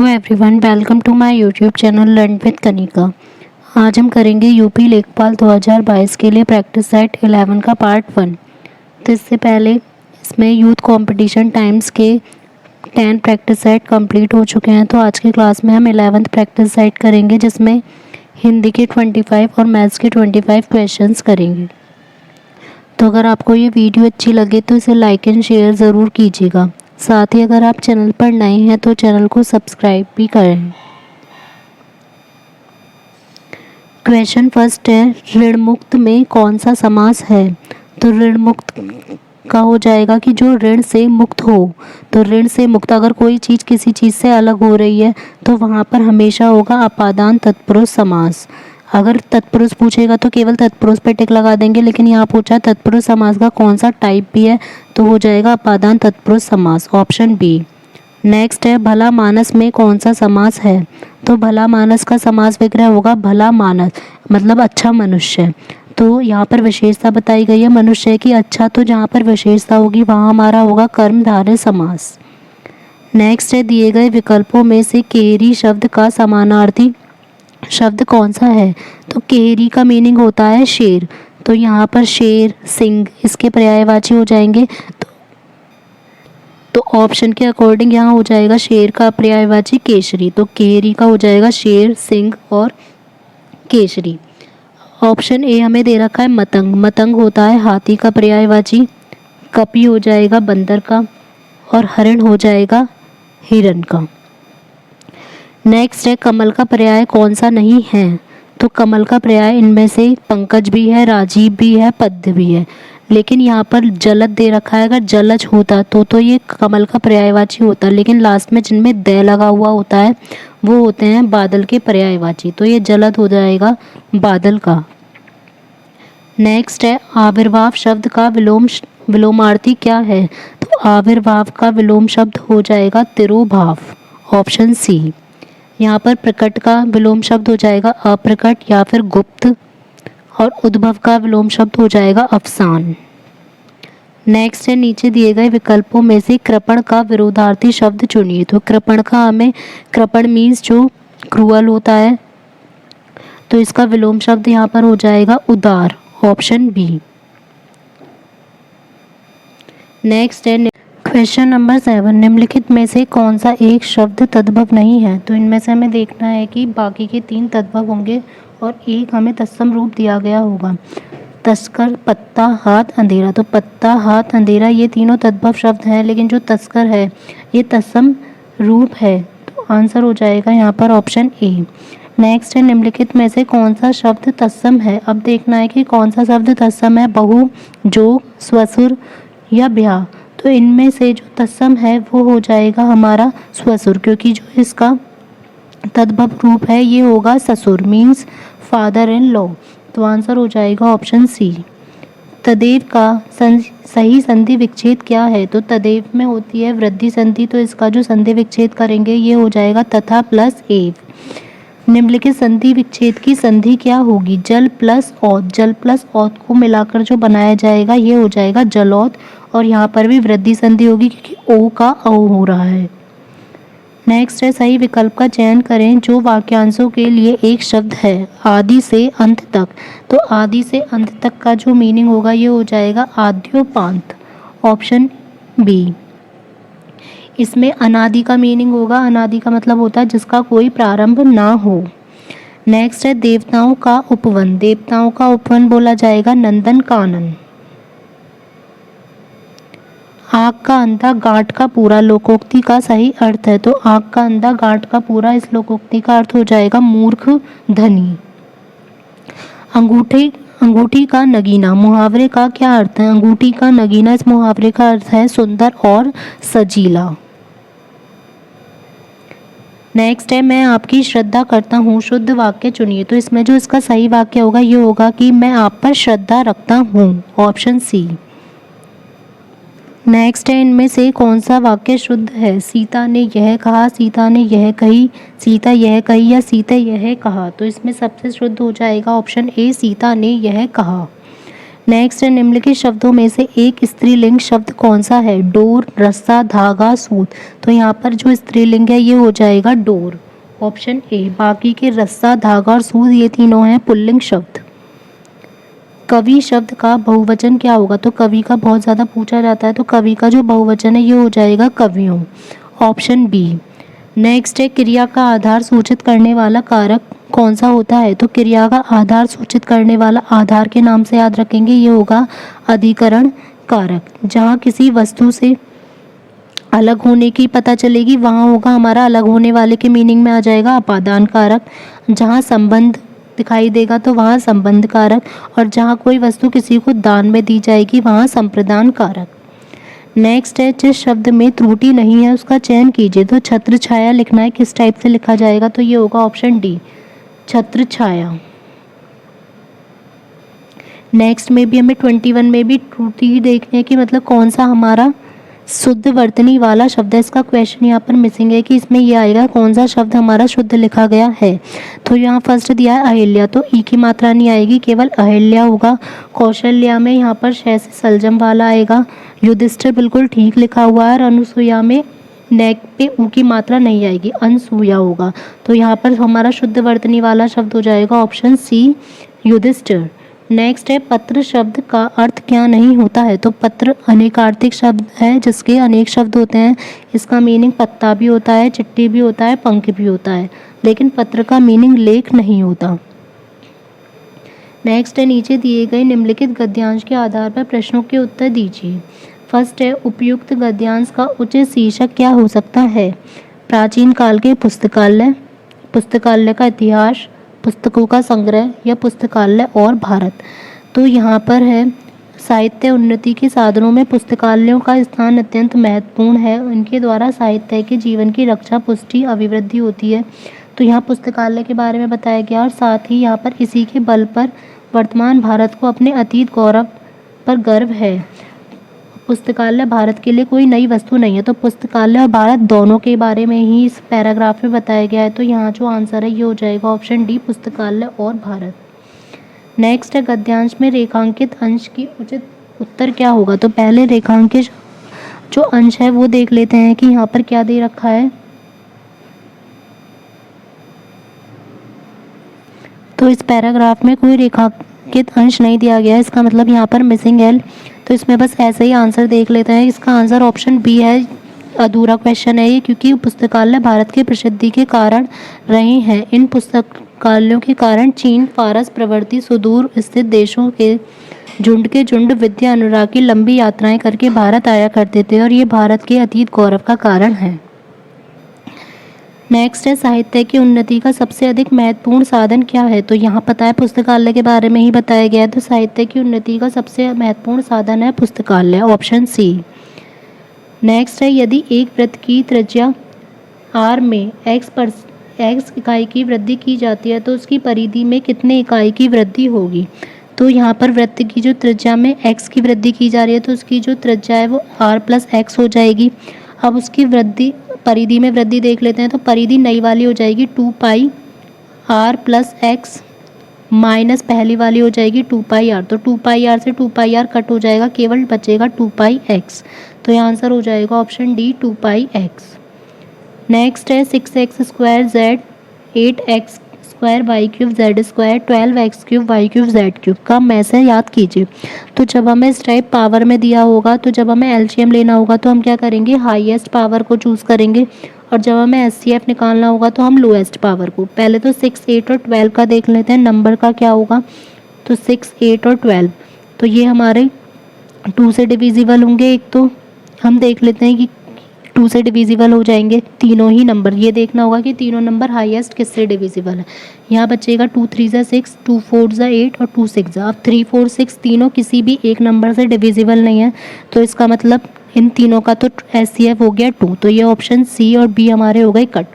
Hello everyone, welcome to my YouTube channel learn with Kanika. आज हम करेंगे यूपी लेखपाल 2022 के लिए प्रैक्टिस सेट 11 का पार्ट 1। तो इससे पहले इसमें यूथ कंपटीशन टाइम्स के 10 प्रैक्टिस सेट कंप्लीट हो चुके हैं। तो आज की क्लास में हम 11th प्रैक्टिस सेट करेंगे, जिसमें हिंदी के 25 और मैथ्स के 25 क्वेश्चंस करेंगे। तो अगर आपको ये वीडियो अच्छी लगे तो इसे लाइक एंड शेयर ज़रूर कीजिएगा। साथ ही अगर आप चैनल पर नए हैं तो चैनल को सब्सक्राइब भी करें। क्वेश्चन फर्स्ट है, ऋण मुक्त में कौन सा समास है? तो ऋण मुक्त का हो जाएगा कि जो ऋण से मुक्त हो। तो ऋण से मुक्त, अगर कोई चीज़ किसी चीज़ से अलग हो रही है तो वहाँ पर हमेशा होगा अपादान तत्पुरुष समास। अगर तत्पुरुष पूछेगा तो केवल तत्पुरुष पे टिक लगा देंगे, लेकिन यहाँ पूछा तत्पुरुष समास का कौन सा टाइप भी है, तो हो जाएगा अपादान तत्पुरुष समास, ऑप्शन बी। नेक्स्ट है, भला मानस में कौन सा समास है? तो भला मानस का समास विग्रह होगा भला मानस, मतलब अच्छा मनुष्य। तो यहाँ पर विशेषता बताई गई है मनुष्य की अच्छा, तो जहाँ पर विशेषता होगी वहाँ हमारा होगा कर्मधारय समास। नेक्स्ट है, दिए गए विकल्पों में से केहरी शब्द का समानार्थी शब्द कौन सा है? तो केहरी का मीनिंग होता है शेर। तो यहाँ पर शेर, सिंह इसके पर्यायवाची हो जाएंगे। तो ऑप्शन के अकॉर्डिंग यहाँ हो जाएगा शेर का पर्यायवाची केसरी। तो केहरी का हो जाएगा शेर, सिंह और केसरी। ऑप्शन ए हमें दे रखा है मतंग। मतंग होता है हाथी का पर्यायवाची। कपी हो जाएगा बंदर का, और हरिण हो जाएगा हिरण का। नेक्स्ट है, कमल का पर्याय कौन सा नहीं है? तो कमल का पर्याय इनमें से पंकज भी है, राजीव भी है, पद्म भी है, लेकिन यहाँ पर जलद दे रखा है। अगर जलज होता तो ये कमल का पर्यायवाची होता, लेकिन लास्ट में जिनमें द लगा हुआ होता है वो होते हैं बादल के पर्यायवाची। तो ये जलद हो जाएगा बादल का। नेक्स्ट है, आविर्भाव शब्द का विलोमार्थी क्या है? तो आविर्भाव का विलोम शब्द हो जाएगा तिरोभाव, ऑप्शन सी। यहाँ पर प्रकट का विलोम शब्द हो जाएगा अप्रकट या फिर गुप्त, और उद्भव का विलोम शब्द हो जाएगा अवसान। नेक्स्ट है, नीचे दिए गए विकल्पों में से कृपण का विरोधार्थी शब्द चुनिए। तो कृपण का हमें, कृपण मीन्स जो क्रूअल होता है, तो इसका विलोम शब्द यहाँ पर हो जाएगा उदार, ऑप्शन बी। नेक्स्ट है क्वेश्चन नंबर 7, निम्नलिखित में से कौन सा एक शब्द तद्भव नहीं है? तो इनमें से हमें देखना है कि बाकी के 3 तद्भव होंगे और एक हमें तत्सम रूप दिया गया होगा। तस्कर, पत्ता, हाथ, अंधेरा। तो पत्ता, हाथ, अंधेरा ये तीनों तद्भव शब्द हैं, लेकिन जो तस्कर है ये तत्सम रूप है। तो आंसर हो जाएगा यहाँ पर ऑप्शन ए। नेक्स्ट है, निम्नलिखित में से कौन सा शब्द तत्सम है? अब देखना है कि कौन सा शब्द तत्सम है, बहु, जोग, स्वसुर या ब्याह। तो इनमें से जो तत्सम है वो हो जाएगा हमारा स्वसुर, क्योंकि जो इसका तद्भव रूप है ये होगा ससुर, मीन्स फादर इन लॉ। तो आंसर हो जाएगा ऑप्शन सी। तदेव का सही संधि विच्छेद क्या है? तो तदेव में होती है वृद्धि संधि, तो इसका जो संधि विच्छेद करेंगे ये हो जाएगा तथा प्लस एव। निम्नलिखित संधि विच्छेद की संधि क्या होगी? जल प्लस औत। जल प्लस औत को मिलाकर जो बनाया जाएगा ये हो जाएगा जलौत, और यहाँ पर भी वृद्धि संधि होगी क्योंकि ओ का औ हो रहा है। नेक्स्ट है, सही विकल्प का चयन करें जो वाक्यांशों के लिए एक शब्द है आदि से अंत तक। तो आदि से अंत तक का जो मीनिंग होगा ये हो जाएगा आद्योपांत, ऑप्शन बी। इसमें अनादि का मीनिंग होगा, अनादि का मतलब होता है जिसका कोई प्रारंभ ना हो। नेक्स्ट है, देवताओं का उपवन। देवताओं का उपवन बोला जाएगा नंदन कानन। आग का अंधा गांठ का पूरा लोकोक्ति का सही अर्थ है। तो आग का अंधा गांठ का पूरा, इस लोकोक्ति का अर्थ हो जाएगा मूर्ख धनी। अंगूठी का नगीना मुहावरे का क्या अर्थ है? अंगूठी का नगीना इस मुहावरे का अर्थ है सुंदर और सजीला। नेक्स्ट है, मैं आपकी श्रद्धा करता हूँ, शुद्ध वाक्य चुनिए। तो इसमें जो इसका सही वाक्य होगा ये होगा कि मैं आप पर श्रद्धा रखता हूँ, ऑप्शन सी। नेक्स्ट है, इनमें से कौन सा वाक्य शुद्ध है? सीता ने यह कहा, सीता ने यह कही, सीता यह कही या सीता यह कहा। तो इसमें सबसे शुद्ध हो जाएगा ऑप्शन ए, सीता ने यह कहा। नेक्स्ट है निम्नलिखित शब्दों में से एक स्त्रीलिंग शब्द कौन सा है? डोर, रस्सा, धागा, सूत। तो यहाँ पर जो स्त्रीलिंग है ये हो जाएगा डोर, ऑप्शन ए। बाकी के रस्सा, धागा और सूत ये तीनों हैं पुल्लिंग शब्द। कवि शब्द का बहुवचन क्या होगा? तो कवि का बहुत ज़्यादा पूछा जाता है, तो कवि का जो बहुवचन है ये हो जाएगा कवियों, ऑप्शन बी। नेक्स्ट है क्रिया का आधार सूचित करने वाला कारक कौन सा होता है? तो क्रिया का आधार सूचित करने वाला, आधार के नाम से याद रखेंगे, ये होगा अधिकरण कारक। जहाँ किसी वस्तु से अलग होने की पता चलेगी वहाँ होगा हमारा अलग होने वाले के मीनिंग में आ जाएगा अपादान कारक। जहाँ संबंध दिखाई देगा तो वहाँ संबंध कारक, और जहाँ कोई वस्तु किसी को दान में दी जाएगी वहाँ संप्रदान कारक। नेक्स्ट है जिस शब्द में त्रुटि नहीं है उसका चयन कीजिए। तो छत्र छाया लिखना है, किस टाइप से लिखा जाएगा? तो ये होगा ऑप्शन डी, छत्र छाया। नेक्स्ट में भी हमें 21 में भी त्रुटि देखने है कि मतलब कौन सा हमारा शुद्ध वर्तनी वाला शब्द है। इसका क्वेश्चन यहाँ पर मिसिंग है कि इसमें ये आएगा कौन सा शब्द हमारा शुद्ध लिखा गया है। तो यहाँ फर्स्ट दिया है अहिल्या, तो ई की मात्रा नहीं आएगी, केवल अहिल्या होगा। कौशल्या में यहाँ पर शय से सलजम वाला आएगा। युधिष्ठिर बिल्कुल ठीक लिखा हुआ है, और अनुसुईया में नेक पे ऊ की मात्रा नहीं आएगी, अनसूया होगा। तो यहाँ पर हमारा शुद्ध वर्तनी वाला शब्द हो जाएगा ऑप्शन सी, युधिष्ठिर। नेक्स्ट है पत्र शब्द का अर्थ क्या नहीं होता है? तो पत्र अनेकार्थिक शब्द है जिसके अनेक शब्द होते हैं। इसका मीनिंग पत्ता भी होता है, चिट्ठी भी होता है, पंख भी होता है, लेकिन पत्र का मीनिंग लेख नहीं होता। नेक्स्ट है नीचे दिए गए निम्नलिखित गद्यांश के आधार पर प्रश्नों के उत्तर दीजिए। फर्स्ट है उपयुक्त गद्यांश का उचित शीर्षक क्या हो सकता है? प्राचीन काल के पुस्तकालय, पुस्तकालय का इतिहास, पुस्तकों का संग्रह, या पुस्तकालय और भारत। तो यहाँ पर है साहित्य उन्नति के साधनों में पुस्तकालयों का स्थान अत्यंत महत्वपूर्ण है। इनके द्वारा साहित्य के जीवन की रक्षा, पुष्टि, अभिवृद्धि होती है। तो यहाँ पुस्तकालय के बारे में बताया गया, और साथ ही यहाँ पर इसी के बल पर वर्तमान भारत को अपने अतीत गौरव पर गर्व है। पुस्तकालय भारत के लिए कोई नई वस्तु नहीं है। तो पुस्तकालय और भारत दोनों के बारे में ही इस पैराग्राफ में बताया गया है। तो यहाँ जो आंसर है ये हो जाएगा ऑप्शन डी, पुस्तकालय और भारत। नेक्स्ट है गद्यांश में रेखांकित अंश की उचित उत्तर क्या होगा? तो पहले रेखांकित जो अंश है वो देख लेते हैं कि यहाँ पर क्या दे रखा है। तो इस पैराग्राफ में कोई रेखांकित अंश नहीं दिया गया है, इसका मतलब यहाँ पर मिसिंग है। तो इसमें बस ऐसे ही आंसर देख लेते हैं। इसका आंसर ऑप्शन बी है, अधूरा क्वेश्चन है ये, क्योंकि पुस्तकालय भारत के प्रसिद्धि के कारण रहे हैं। इन पुस्तकालयों के कारण चीन, फारस प्रवृत्ति सुदूर स्थित देशों के झुंड विद्या अनुराग की लंबी यात्राएं करके भारत आया करते थे, और ये भारत के अतीत गौरव का कारण है। नेक्स्ट है साहित्य की उन्नति का सबसे अधिक महत्वपूर्ण साधन क्या है? तो यहाँ पता है पुस्तकालय के बारे में ही बताया गया है। तो साहित्य की उन्नति का सबसे महत्वपूर्ण साधन है पुस्तकालय, ऑप्शन सी। नेक्स्ट है यदि एक वृत्त की त्रिज्या r में x इकाई की वृद्धि की जाती है तो उसकी परिधि में कितने इकाई की वृद्धि होगी? तो यहाँ पर वृत्त की जो त्रिज्या में x की वृद्धि की जा रही है तो उसकी जो त्रिज्या है वो r प्लस x हो जाएगी। अब उसकी वृद्धि परिधि में वृद्धि देख लेते हैं। तो परिधि नई वाली हो जाएगी 2 पाई r प्लस एक्स, माइनस पहली वाली हो जाएगी 2 पाई r। तो 2 पाई r से 2 पाई r कट हो जाएगा, केवल बचेगा 2 पाई x। तो यह आंसर हो जाएगा option D, 2 pi x। Next है 6x square z, 8x square Y cube Z square, 12x cube Y cube Z cube का में से याद कीजिए। तो जब हमें इस टाइप पावर में दिया होगा तो जब हमें एलसीएम लेना होगा तो हम क्या करेंगे, हाईएस्ट पावर को चूज़ करेंगे, और जब हमें एचसीएफ निकालना होगा तो हम लोएस्ट पावर को। पहले तो 6, 8 और 12 का देख लेते हैं नंबर का क्या होगा। तो 6, 8 और 12 तो ये हमारे 2 से डिविजिबल होंगे। एक तो हम देख लेते हैं कि 2 से डिविजिबल हो जाएंगे तीनों ही नंबर। ये देखना होगा कि तीनों नंबर हाईएस्ट किससे डिविजिबल है। यहाँ बचेगा 2 3 ज़ा 6, 2 4 ज़ा 8 और 2 6 ज़ा। अब 3 4 6 तीनों किसी भी एक नंबर से डिविजिबल नहीं है, तो इसका मतलब इन तीनों का तो एचसीएफ हो गया 2। तो ये ऑप्शन सी और बी हमारे हो गए कट।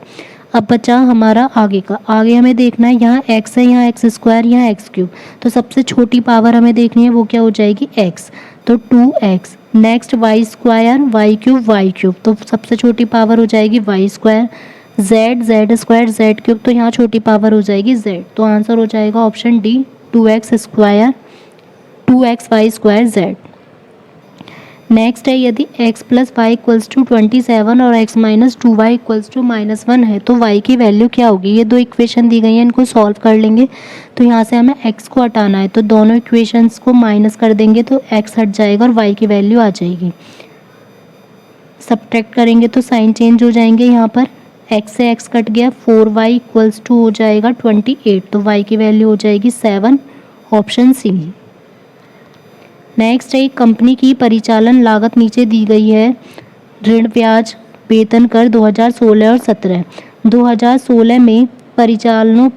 अब बचा हमारा आगे का। आगे हमें देखना है यहाँ x है, यहाँ x स्क्वायर, यहाँ x क्यूब। तो सबसे छोटी पावर हमें देखनी है वो क्या हो जाएगी, x। तो 2x। Next y square, y cube, y cube. तो सबसे छोटी पावर हो जाएगी y square. z square, z cube. तो यहाँ छोटी पावर हो जाएगी z। तो आंसर हो जाएगा option D, 2x square 2xy² z। Next है यदि x plus Y equals to 27 और x minus 2y equals to -1 है तो y की वैल्यू क्या होगी। ये दो इक्वेशन दी गई हैं, इनको सॉल्व कर लेंगे। तो यहाँ से हमें x को हटाना है, तो दोनों इक्वेशंस को माइनस कर देंगे तो x हट जाएगा और y की वैल्यू आ जाएगी। सब्ट्रैक्ट करेंगे तो साइन चेंज हो जाएंगे। यहाँ पर x से x कट गया, 4y इक्वल्स टू हो जाएगा 28, तो y की वैल्यू हो जाएगी 7, ऑप्शन सी। नेक्स्ट है कंपनी की परिचालन लागत नीचे दी गई है। ऋण, ब्याज, वेतन कर 2016 और 17। 2016 में परिचालनों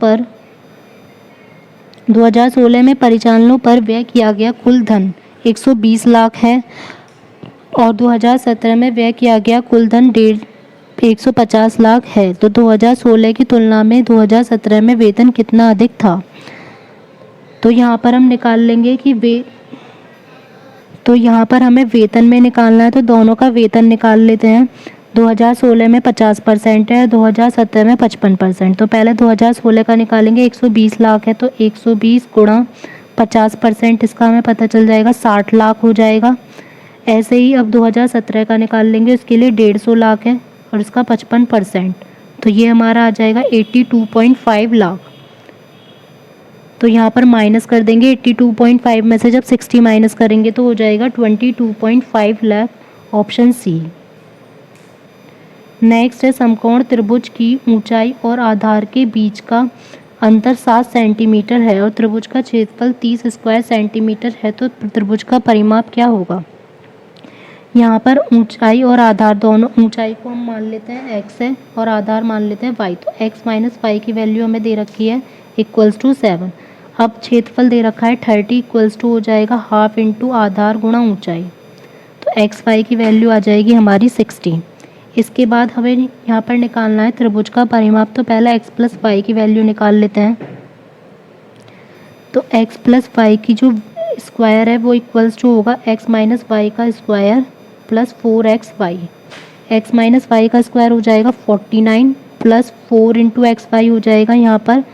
पर व्यय किया गया कुल धन 120 लाख है और 2017 में व्यय किया गया कुल धन 150 लाख है। तो 2016 की तुलना में 2017 में वेतन कितना अधिक था। तो यहाँ पर हम निकाल लेंगे कि यहाँ पर हमें वेतन में निकालना है, तो दोनों का वेतन निकाल लेते हैं। 2016 में 50% है, 2017 में 55%। तो पहले 2016 का निकालेंगे, 120 लाख है तो 120 गुणा 50%, इसका हमें पता चल जाएगा 60 लाख हो जाएगा। ऐसे ही अब 2017 का निकाल लेंगे, उसके लिए 150 लाख है और इसका 55%, तो ये हमारा आ जाएगा 82.5 लाख। तो यहाँ पर माइनस कर देंगे, 82.5 में से जब 60 माइनस करेंगे तो हो जाएगा 22.5 लाख, ऑप्शन सी। नेक्स्ट है समकोण त्रिभुज की ऊंचाई और आधार के बीच का अंतर 7 सेंटीमीटर है और त्रिभुज का क्षेत्रफल 30 स्क्वायर सेंटीमीटर है, तो त्रिभुज का परिमाप क्या होगा। यहाँ पर ऊंचाई और आधार दोनों, ऊंचाई को हम मान लेते हैं x है और आधार मान लेते हैं y, तो x माइनस वाई की वैल्यू हमें दे रखी है इक्वल्स टू 7। अब क्षेत्रफल दे रखा है 30 इक्वल्स टू हो जाएगा हाफ इंटू आधार गुणा ऊंचाई, तो एक्स वाई की वैल्यू आ जाएगी हमारी 60। इसके बाद हमें यहाँ पर निकालना है त्रिभुज का परिमाप, तो पहले x प्लस वाई की वैल्यू निकाल लेते हैं। तो x प्लस वाई की जो स्क्वायर है वो इक्वल्स टू होगा x माइनस वाई का square plus 4xy। x minus Y का स्क्वायर हो जाएगा 49 प्लस 4 इंटू एक्स वाई हो जाएगा यहाँ पर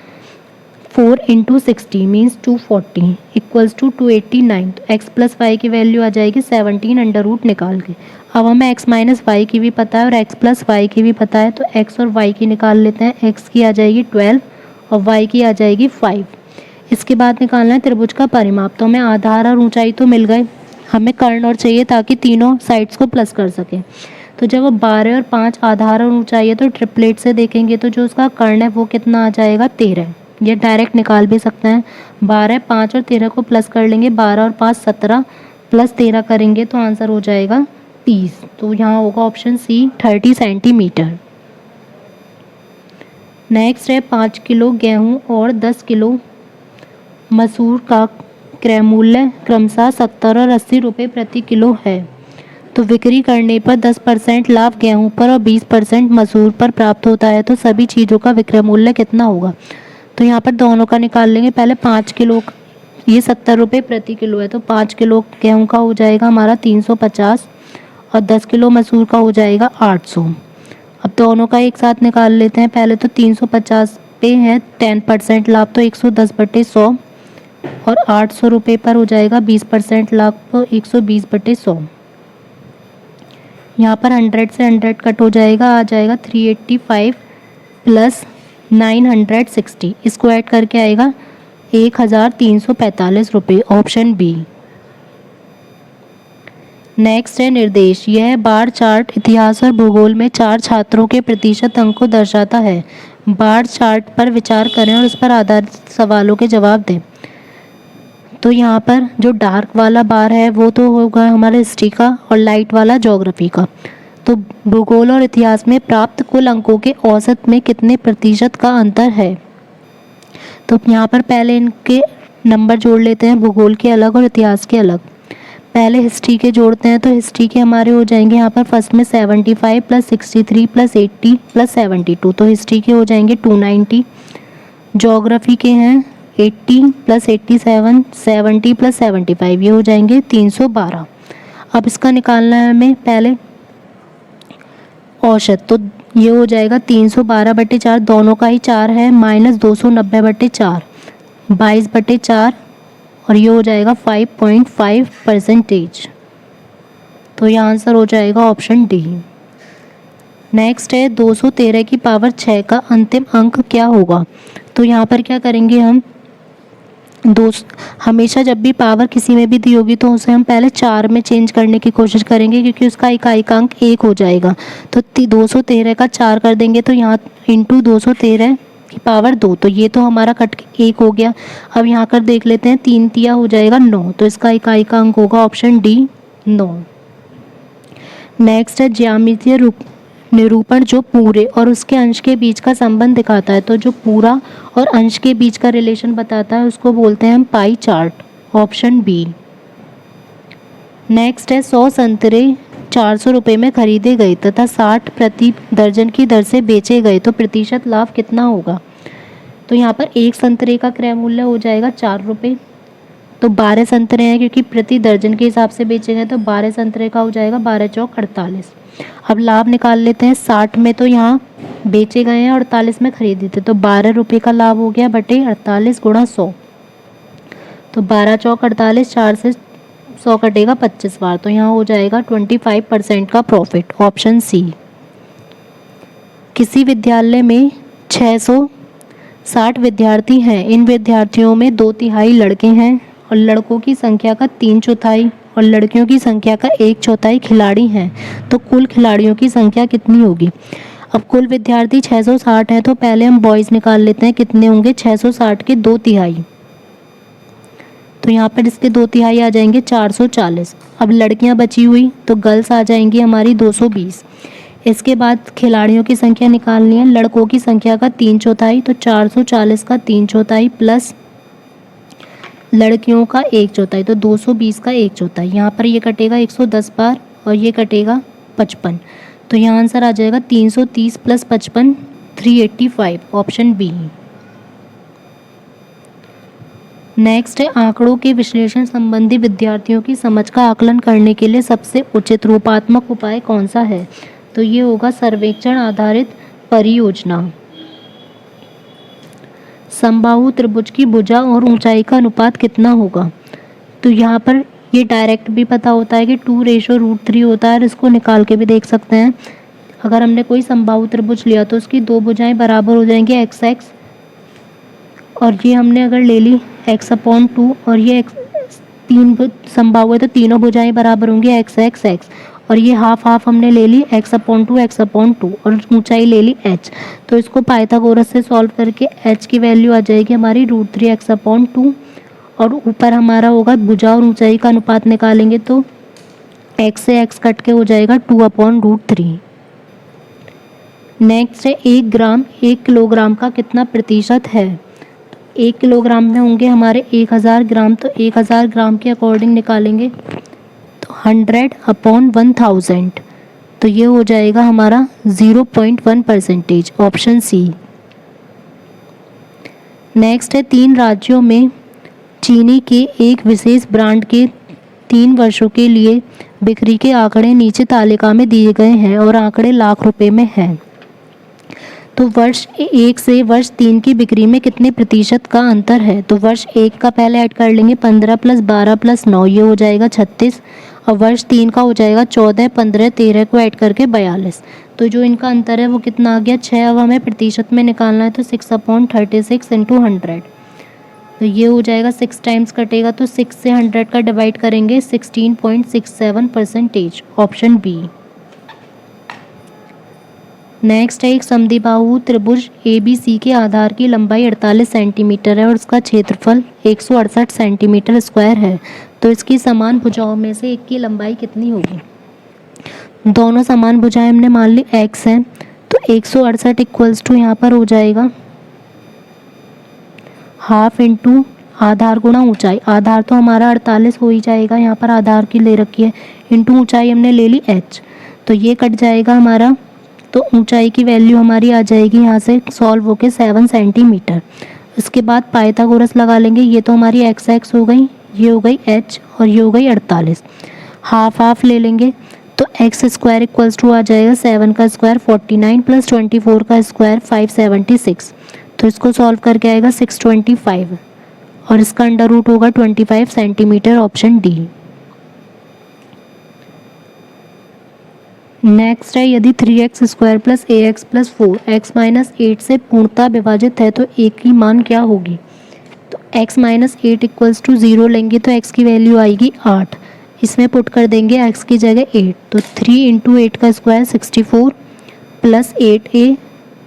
4 इंटू 60 मीन्स 240 इक्वल्स टू 289। तो x प्लस वाई की वैल्यू आ जाएगी 17 अंडर रूट निकाल के। अब हमें x माइनस वाई की भी पता है और x प्लस वाई की भी पता है, तो x और y की निकाल लेते हैं। x की आ जाएगी 12 और y की आ जाएगी 5। इसके बाद निकालना है त्रिभुज का परिमाप, तो हमें आधार और ऊंचाई तो मिल गए, हमें कर्ण और चाहिए ताकि तीनों साइड्स को प्लस कर सकें। तो जब 12 और 5 आधार और ऊंचाई है तो ट्रिपलेट से देखेंगे तो जो उसका कर्ण है वो कितना आ जाएगा 13। ये डायरेक्ट निकाल भी सकते हैं। 12, 5 और 13 को प्लस कर लेंगे, 12 और 5 17 प्लस 13 करेंगे तो आंसर हो जाएगा 30। तो यहाँ होगा ऑप्शन सी 30 सेंटीमीटर। नेक्स्ट है 5 किलो गेहूँ और 10 किलो मसूर का क्रय मूल्य क्रमशः 70 और 80 रुपये प्रति किलो है। तो बिक्री करने पर 10% लाभ गेहूं पर और 20% मसूर पर प्राप्त होता है, तो सभी चीज़ों का विक्रय मूल्य कितना होगा। तो यहाँ पर दोनों का निकाल लेंगे। पहले 5 किलो, ये 70 रुपये प्रति किलो है, तो 5 किलो गेहूं का हो जाएगा हमारा 350 और 10 किलो मसूर का हो जाएगा 800। अब दोनों का एक साथ निकाल लेते हैं। पहले तो 350 पे है 10% लाभ, तो 110/100 और 800 रुपये पर हो जाएगा 20% लाभ, तो 120/100। यहाँ पर 100 से 100 कट हो जाएगा, आ जाएगा 385 प्लस 960, इसको ऐड करके आएगा 1345 रुपये, ऑप्शन बी। नेक्स्ट है निर्देश। यह बार चार्ट इतिहास और भूगोल में 4 छात्रों के प्रतिशत अंक को दर्शाता है। बार चार्ट पर विचार करें और उस पर आधारित सवालों के जवाब दें। तो यहाँ पर जो डार्क वाला बार है वो तो होगा हमारे हिस्ट्री का और लाइट वाला ज्योग्राफी का। तो भूगोल और इतिहास में प्राप्त कुल अंकों के औसत में कितने प्रतिशत का अंतर है। तो यहाँ पर पहले इनके नंबर जोड़ लेते हैं, भूगोल के अलग और इतिहास के अलग। पहले हिस्ट्री के जोड़ते हैं, तो हिस्ट्री के हमारे हो जाएंगे यहाँ पर फर्स्ट में 75 प्लस 63 प्लस 80 प्लस 72, तो हिस्ट्री के हो जाएंगे 290। ज्योग्राफी के हैं 80 प्लस 87 70 प्लस 75, ये हो जाएंगे 312। अब इसका निकालना है हमें पहले औसत, तो ये हो जाएगा 312/4, दोनों का ही 4 है, माइनस 290/4, 22/4 और ये हो जाएगा 5.5%। तो ये आंसर हो जाएगा ऑप्शन डी। नेक्स्ट है 213 की पावर 6 का अंतिम अंक क्या होगा। तो यहाँ पर क्या करेंगे हम, हमेशा जब भी पावर किसी में भी दी होगी तो उसे हम पहले 4 में चेंज करने की कोशिश करेंगे, क्योंकि उसका इकाई का अंक 1 हो जाएगा। तो 213 का 4 कर देंगे तो यहाँ इंटू 213 की पावर 2, तो ये तो हमारा कट के 1 हो गया। अब यहाँ कर देख लेते हैं, 3 तिया हो जाएगा 9, तो इसका इकाई का अंक होगा ऑप्शन डी 9। नेक्स्ट है ज्यामितीय निरूपण जो पूरे और उसके अंश के बीच का संबंध दिखाता है। तो जो पूरा और अंश के बीच का रिलेशन बताता है उसको बोलते हैं हम pie chart, option B. Next है 100 संतरे 400 रुपये में खरीदे गए तथा 60 प्रति दर्जन की दर से बेचे गए, तो प्रतिशत लाभ कितना होगा। तो यहाँ पर एक संतरे का क्रय मूल्य हो जाएगा 4 रुपये, तो 12 संतरे हैं क्योंकि प्रति दर्जन के हिसाब से बेचे गए, तो 12 संतरे का हो जाएगा 12 चौक 48। अब लाभ निकाल लेते हैं, 60 में तो यहाँ बेचे गए हैं, 48 में खरीदे थे, तो 12 रुपये का लाभ हो गया बटे 48 गुणा 100, तो 12 चौक 48, 4 से 100 कटेगा 25 बार, तो यहाँ हो जाएगा 25% का प्रॉफिट, ऑप्शन सी। किसी विद्यालय में 660 विद्यार्थी हैं, इन विद्यार्थियों में 2/3 लड़के हैं और लड़कों की संख्या का 3/4 और लड़कियों की संख्या का 1/4 खिलाड़ी हैं, तो कुल खिलाड़ियों की संख्या कितनी होगी। अब कुल विद्यार्थी 660 हैं, तो पहले हम बॉयज़ निकाल लेते हैं, कितने होंगे 660 के 2/3, तो यहाँ पर इसके 2/3 आ जाएंगे 440। अब लड़कियाँ बची हुई तो गर्ल्स आ जाएंगी हमारी 220। इसके बाद खिलाड़ियों की संख्या निकालनी है, लड़कों की संख्या का 3/4, तो 440 का 3/4 प्लस लड़कियों का 1/4, तो 220 का 1/4। यहाँ पर ये कटेगा 110 बार और ये कटेगा 55, तो यहाँ आंसर आ जाएगा 330 प्लस 55 385, ऑप्शन बी। नेक्स्ट है आंकड़ों के विश्लेषण संबंधी विद्यार्थियों की समझ का आकलन करने के लिए सबसे उचित रूपात्मक उपाय कौन सा है। तो ये होगा सर्वेक्षण आधारित परियोजना। समबाहु त्रिभुज की भुजा और ऊंचाई का अनुपात कितना होगा। तो यहाँ पर ये डायरेक्ट भी पता होता है कि 2:√3 होता है और इसको निकाल के भी देख सकते हैं। अगर हमने कोई समबाहु त्रिभुज लिया तो उसकी 2 भुजाएं बराबर हो जाएंगी x और ये हमने अगर ले ली x/2 और ये 3 समबाहु है तो तीनों भुजाएं बराबर होंगी x और ये हाफ हमने ले ली x/2 और ऊंचाई ले ली h। तो इसको पाइथागोरस से सॉल्व करके h की वैल्यू आ जाएगी हमारी √3x/2 और ऊपर हमारा होगा भुजा और ऊंचाई का अनुपात निकालेंगे तो x से x कट के हो जाएगा 2/√3। नेक्स्ट है 1 ग्राम 1 किलोग्राम का कितना प्रतिशत है। 1 किलोग्राम में होंगे हमारे 1000 ग्राम, तो 1000 ग्राम के अकॉर्डिंग निकालेंगे तो 100/1000, तो ये हो जाएगा हमारा 0.1%, ऑप्शन सी। नेक्स्ट है 3 राज्यों में चीनी के एक विशेष ब्रांड के 3 वर्षों के लिए बिक्री के आंकड़े नीचे तालिका में दिए गए हैं और आंकड़े लाख रुपए में हैं। तो वर्ष 1 से वर्ष 3 की बिक्री में कितने प्रतिशत का अंतर है। तो वर्ष 1 का पहले ऐड कर लेंगे 15 + 12 + 9, ये हो जाएगा 36 और वर्ष 3 का हो जाएगा 14, 15, 13 को ऐड करके 42। तो जो इनका अंतर है वो कितना आ गया 6। अब हमें प्रतिशत में निकालना है तो 6/36 × 100, तो ये हो जाएगा 6 टाइम्स कटेगा तो 6 से 100 का डिवाइड करेंगे 16.67%, ऑप्शन बी। नेक्स्ट है एक समद्विबाहु त्रिभुज ABC के आधार की लंबाई 48 सेंटीमीटर है और उसका क्षेत्रफल 168 सेंटीमीटर स्क्वायर है। तो इसकी समान भुजाओं में से एक की लंबाई कितनी होगी। दोनों समान भुजाएं हमने मान ली x हैं, तो 168 इक्वल्स टू यहाँ पर हो जाएगा हाफ इंटू आधार गुणा ऊंचाई। आधार तो हमारा 48 हो ही जाएगा, यहाँ पर आधार की ले रखी है, इंटू ऊंचाई हमने ले ली h, तो ये कट जाएगा हमारा, तो ऊंचाई की वैल्यू हमारी आ जाएगी यहाँ से सॉल्व होके 7 सेंटीमीटर। उसके बाद पाइथागोरस लगा लेंगे, ये तो हमारी x हो गई, ये हो गई h और ये हो गई 48। हाफ ले लेंगे तो x² इक्वल्स टू आ जाएगा 7 का स्क्वायर 49 + 24 का स्क्वायर 576, तो इसको सॉल्व करके आएगा 625, और इसका अंडर रूट होगा 25 सेंटीमीटर, ऑप्शन डी। नेक्स्ट है, यदि 3x² plus ax plus 4x minus 8 से पूर्णतः विभाजित है तो a की मान क्या होगी। तो x माइनस 8 इक्वल्स टू 0 लेंगे तो x की वैल्यू आएगी 8। इसमें पुट कर देंगे x की जगह 8, तो 3 इंटू 8 का square 64 plus 8a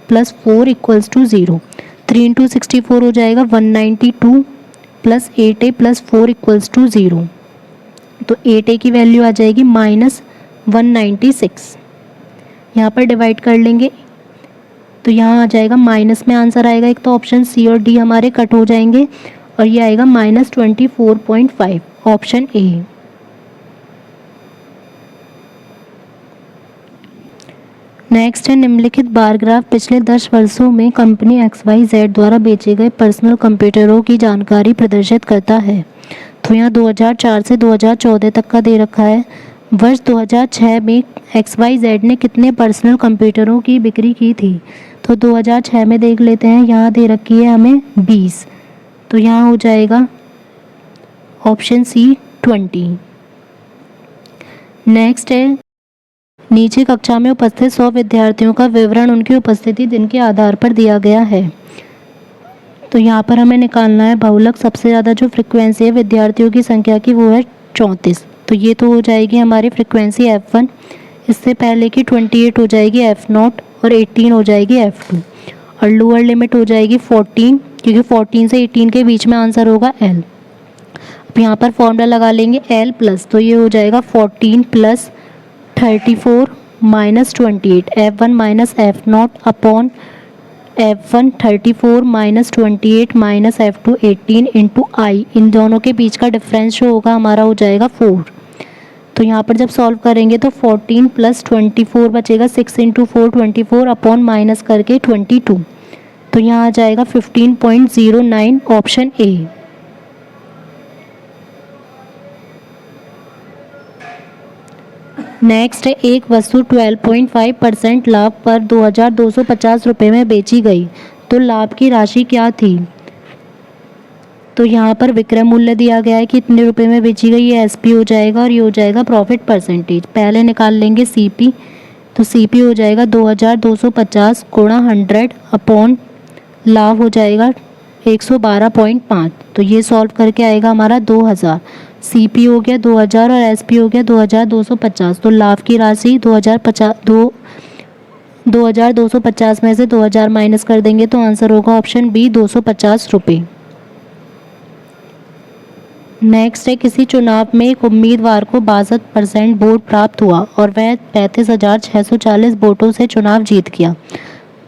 plus 4 equals to 0। 3 into 64 हो जाएगा 192 plus 8a plus 4 equals to 0। तो 8a की वैल्यू आ जाएगी -196। यहाँ पर डिवाइड कर लेंगे तो यहाँ आ जाएगा माइनस में आंसर आएगा। एक तो ऑप्शन सी और डी हमारे कट हो जाएंगे और ये आएगा -24.5, ऑप्शन ए। नेक्स्ट है, निम्नलिखित बार ग्राफ पिछले 10 वर्षों में कंपनी XYZ द्वारा बेचे गए पर्सनल कंप्यूटरों की जानकारी प्रदर्शित करता है। तो यहाँ 2004 से 2014 तक का दे रखा है। वर्ष 2006 में XYZ ने कितने पर्सनल कंप्यूटरों की बिक्री की थी। तो 2006 में देख लेते हैं, यहाँ दे रखी है हमें 20, तो यहाँ हो जाएगा ऑप्शन सी 20। नेक्स्ट है, नीचे कक्षा में उपस्थित 100 विद्यार्थियों का विवरण उनकी उपस्थिति दिन के आधार पर दिया गया है। तो यहाँ पर हमें निकालना है बहुलक। सबसे ज़्यादा जो फ्रिक्वेंसी है विद्यार्थियों की संख्या की वो है 34, तो ये तो हो जाएगी हमारी फ्रिक्वेंसी F1। इससे पहले की 28 हो जाएगी F0 और 18 हो जाएगी F2 और लोअर लिमिट हो जाएगी 14, क्योंकि 14 से 18 के बीच में आंसर होगा L। अब यहाँ पर फॉर्मूला लगा लेंगे L प्लस, तो ये हो जाएगा 14 plus 34 minus 28, F1 minus F0 upon F1 34 minus 28 minus F2 18 into i. इन दोनों के बीच का डिफरेंस जो होगा हमारा हो जाएगा 4। तो यहाँ पर जब सॉल्व करेंगे तो 14 प्लस 24 बचेगा, 6 इंटू 4 24 अपॉन माइनस करके 22, तो यहाँ आ जाएगा 15.09, ऑप्शन ए। नेक्स्ट है, एक वस्तु 12.5% लाभ पर 2250 रुपये में बेची गई, तो लाभ की राशि क्या थी। तो यहाँ पर विक्रय मूल्य दिया गया है कि इतने रुपए में बेची गई, ये एसपी हो जाएगा और ये हो जाएगा प्रॉफिट परसेंटेज। पहले निकाल लेंगे सीपी, तो सीपी हो जाएगा 2250 गुणा 100 अपॉन लाभ हो जाएगा 112.5, तो ये सॉल्व करके आएगा हमारा 2000। सीपी हो गया 2000 और एसपी हो गया 2250, तो लाभ की राशि 2250 में से 2000 माइनस कर देंगे तो आंसर होगा ऑप्शन बी 250 रुपये। नेक्स्ट है, किसी चुनाव में एक उम्मीदवार को 62% वोट प्राप्त हुआ और वह 35,640 वोटों से चुनाव जीत गया।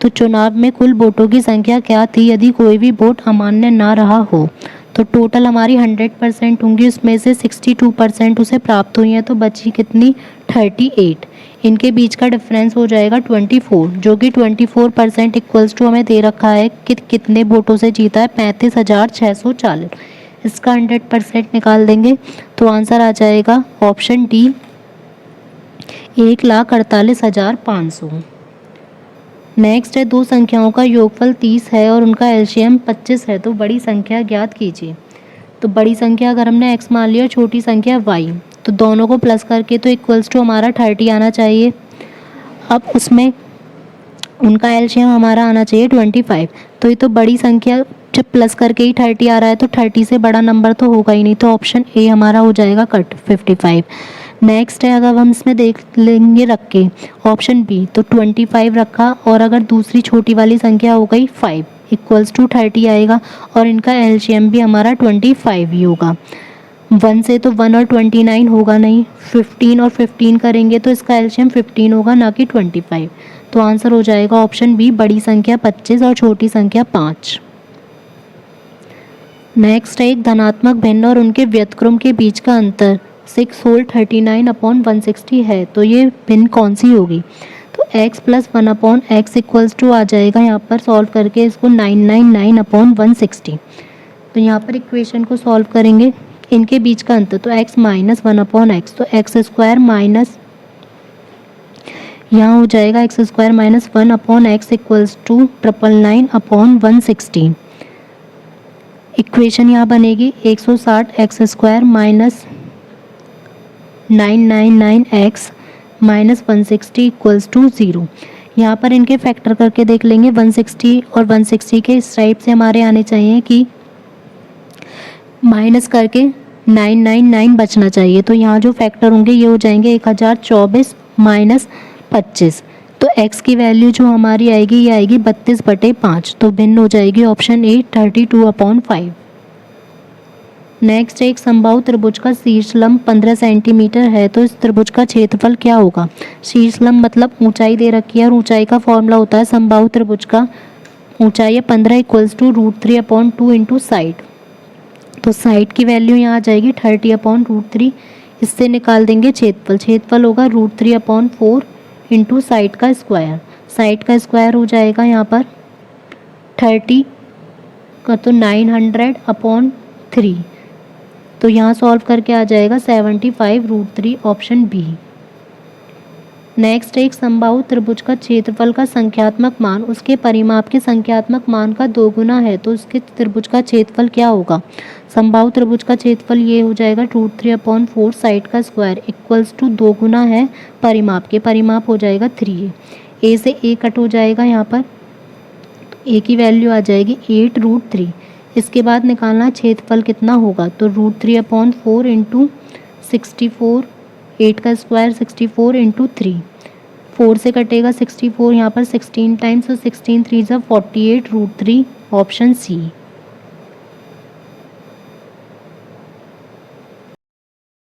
तो चुनाव में कुल वोटों की संख्या क्या थी यदि कोई भी वोट अमान्य ना रहा हो। तो टोटल हमारी 100% होंगी, उसमें से 62% उसे प्राप्त हुई हैं, तो बची कितनी 38। इनके बीच का डिफरेंस हो जाएगा 24, जो कि 24% इक्वल्स टू हमें दे रखा है कि कितने वोटों से जीता है 35,640। इसका 100% निकाल देंगे तो आंसर आ जाएगा ऑप्शन डी 1,48,500। नेक्स्ट है, दो संख्याओं का योगफल 30 है और उनका एलसीएम 25 है, तो बड़ी संख्या ज्ञात कीजिए। तो बड़ी संख्या अगर हमने x मान लिया, छोटी संख्या y, तो दोनों को प्लस करके तो इक्वल्स टू हमारा 30 आना चाहिए। अब उसमें उनका एलसीएम हमारा आना चाहिए 25, तो ये तो बड़ी संख्या जब प्लस करके ही 30 आ रहा है तो 30 से बड़ा नंबर तो होगा ही नहीं, तो ऑप्शन ए हमारा हो जाएगा कट 55। नेक्स्ट है, अगर हम इसमें देख लेंगे रख के ऑप्शन बी, तो 25 रखा और अगर दूसरी छोटी वाली संख्या हो गई 5 इक्वल्स टू 30 आएगा और इनका एलसीएम भी हमारा 25 ही होगा। 1 से तो 1 और 29 होगा नहीं, 15 और 15 करेंगे तो इसका एलसीएम 15 होगा ना कि 25, तो आंसर हो जाएगा ऑप्शन बी बड़ी संख्या 25 और छोटी संख्या 5। नेक्स्ट है, एक धनात्मक भिन्न और उनके व्यतक्रम के बीच का अंतर 6 होल 39/160 है, तो ये भिन्न कौन सी होगी। तो x plus 1/x equals to आ जाएगा यहाँ पर सॉल्व करके इसको 999/160। तो यहाँ पर इक्वेशन को सॉल्व करेंगे, इनके बीच का अंतर तो x माइनस 1/x, तो एक्स स्क्वायर माइनस यहाँ हो जाएगा x square minus 1/x equals to 999/160। Equation यहाँ बनेगी 160 X square minus 999 X minus 160 equals to 0। यहाँ पर इनके फैक्टर करके देख लेंगे। 160 और 160 के इस टाइप से हमारे आने चाहिए कि माइनस करके 999 बचना चाहिए। तो यहाँ जो फैक्टर होंगे ये हो जाएंगे 1024 माइनस 25। तो x की वैल्यू जो हमारी आएगी ये आएगी 32/5। तो भिन्न हो जाएगी ऑप्शन ए 32/5। नेक्स्ट एक समबाहु त्रिभुज का शीर्ष लंब 15 सेंटीमीटर है तो इस त्रिभुज का क्षेत्रफल क्या होगा। शीर्ष लंब मतलब ऊंचाई दे रखी है और ऊंचाई का फॉर्मूला होता है समबाहु त्रिभुज का ऊंचाई है 15 इक्वल्स टू √3/2 इंटू साइड। तो साइड की वैल्यू यहाँ आ जाएगी 30/√3। इससे निकाल देंगे क्षेत्रफल। क्षेत्रफल होगा √3/4 इंटू साइड का स्क्वायर। साइड का स्क्वायर हो जाएगा यहाँ पर 30 का तो 900/3। तो यहाँ सॉल्व करके आ जाएगा 75√3 ऑप्शन बी। नेक्स्ट एक समबाहु त्रिभुज का क्षेत्रफल का संख्यात्मक मान उसके परिमाप के संख्यात्मक मान का 2 गुना है तो उसके त्रिभुज का क्षेत्रफल क्या होगा। समबाहु त्रिभुज का क्षेत्रफल ये हो जाएगा √3/4 साइड का स्क्वायर इक्वल्स टू 2 गुना है परिमाप के। परिमाप हो जाएगा 3a। ए से a कट हो जाएगा यहाँ पर। तो a की वैल्यू आ जाएगी 8√3। इसके बाद निकालना क्षेत्रफल कितना होगा तो √3/4 इंटू 64। 8 का स्क्वायर 64 इंटू 3। 4 से कटेगा 64 यहाँ पर 16 टाइम्स। तो 16 3 ज़ा 48 √3 ऑप्शन सी।